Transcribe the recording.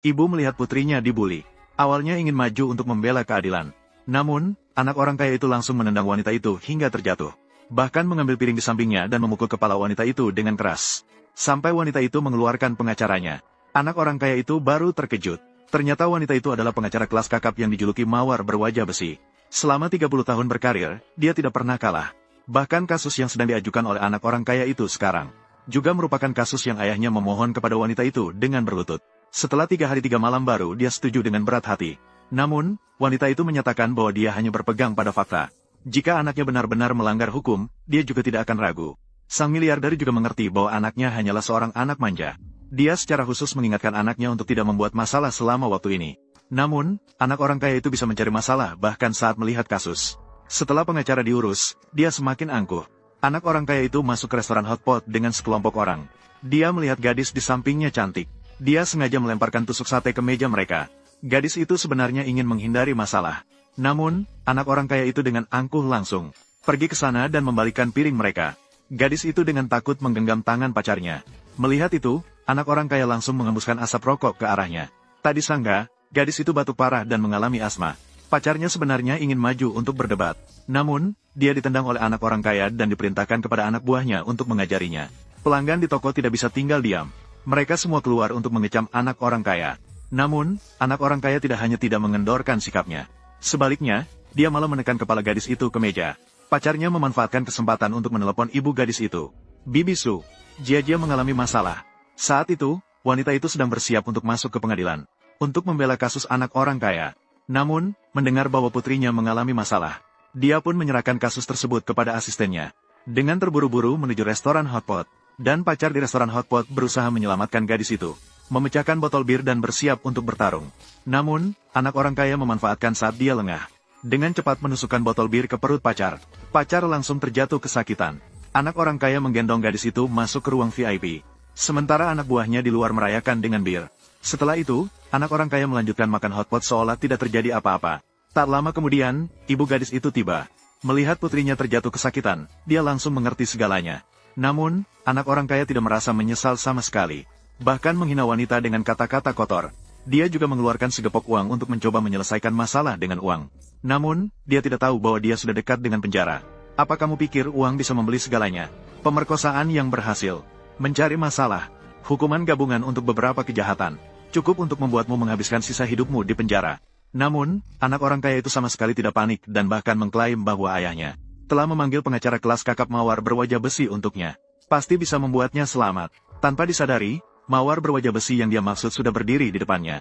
Ibu melihat putrinya dibuli. Awalnya ingin maju untuk membela keadilan. Namun, anak orang kaya itu langsung menendang wanita itu hingga terjatuh. Bahkan mengambil piring di sampingnya dan memukul kepala wanita itu dengan keras. Sampai wanita itu mengeluarkan pengacaranya. Anak orang kaya itu baru terkejut. Ternyata wanita itu adalah pengacara kelas kakap yang dijuluki Mawar berwajah besi. Selama 30 tahun berkarir, dia tidak pernah kalah. Bahkan kasus yang sedang diajukan oleh anak orang kaya itu sekarang juga merupakan kasus yang ayahnya memohon kepada wanita itu dengan berlutut. Setelah 3 hari 3 malam baru dia setuju dengan berat hati. Namun, wanita itu menyatakan bahwa dia hanya berpegang pada fakta. Jika anaknya benar-benar melanggar hukum, dia juga tidak akan ragu. Sang miliarder juga mengerti bahwa anaknya hanyalah seorang anak manja. Dia secara khusus mengingatkan anaknya untuk tidak membuat masalah selama waktu ini. Namun, anak orang kaya itu bisa mencari masalah bahkan saat melihat kasus. Setelah pengacara diurus, dia semakin angkuh. Anak orang kaya itu masuk ke restoran hotpot dengan sekelompok orang. Dia melihat gadis di sampingnya cantik. Dia sengaja melemparkan tusuk sate ke meja mereka. Gadis itu sebenarnya ingin menghindari masalah. Namun, anak orang kaya itu dengan angkuh langsung pergi ke sana dan membalikkan piring mereka. Gadis itu dengan takut menggenggam tangan pacarnya. Melihat itu, anak orang kaya langsung mengembuskan asap rokok ke arahnya. Tak disangka, gadis itu batuk parah dan mengalami asma. Pacarnya sebenarnya ingin maju untuk berdebat. Namun, dia ditendang oleh anak orang kaya dan diperintahkan kepada anak buahnya untuk mengajarinya. Pelanggan di toko tidak bisa tinggal diam. Mereka semua keluar untuk mengecam anak orang kaya. Namun, anak orang kaya tidak hanya tidak mengendorkan sikapnya. Sebaliknya, dia malah menekan kepala gadis itu ke meja. Pacarnya memanfaatkan kesempatan untuk menelepon ibu gadis itu. Bibi Su, Jia mengalami masalah. Saat itu, wanita itu sedang bersiap untuk masuk ke pengadilan untuk membela kasus anak orang kaya. Namun, mendengar bahwa putrinya mengalami masalah, dia pun menyerahkan kasus tersebut kepada asistennya. Dengan terburu-buru menuju restoran hotpot, dan pacar di restoran hotpot berusaha menyelamatkan gadis itu, memecahkan botol bir dan bersiap untuk bertarung. Namun, anak orang kaya memanfaatkan saat dia lengah. Dengan cepat menusukkan botol bir ke perut pacar. Pacar langsung terjatuh kesakitan. Anak orang kaya menggendong gadis itu masuk ke ruang VIP. Sementara anak buahnya di luar merayakan dengan bir. Setelah itu, anak orang kaya melanjutkan makan hotpot seolah tidak terjadi apa-apa. Tak lama kemudian, ibu gadis itu tiba. Melihat putrinya terjatuh kesakitan, dia langsung mengerti segalanya. Namun, anak orang kaya tidak merasa menyesal sama sekali. Bahkan menghina wanita dengan kata-kata kotor. Dia juga mengeluarkan segepok uang untuk mencoba menyelesaikan masalah dengan uang. Namun, dia tidak tahu bahwa dia sudah dekat dengan penjara. Apa kamu pikir uang bisa membeli segalanya? Pemerkosaan yang berhasil. Mencari masalah. Hukuman gabungan untuk beberapa kejahatan. Cukup untuk membuatmu menghabiskan sisa hidupmu di penjara. Namun, anak orang kaya itu sama sekali tidak panik dan bahkan mengklaim bahwa ayahnya telah memanggil pengacara kelas kakap Mawar berwajah besi untuknya. Pasti bisa membuatnya selamat. Tanpa disadari, Mawar berwajah besi yang dia maksud sudah berdiri di depannya.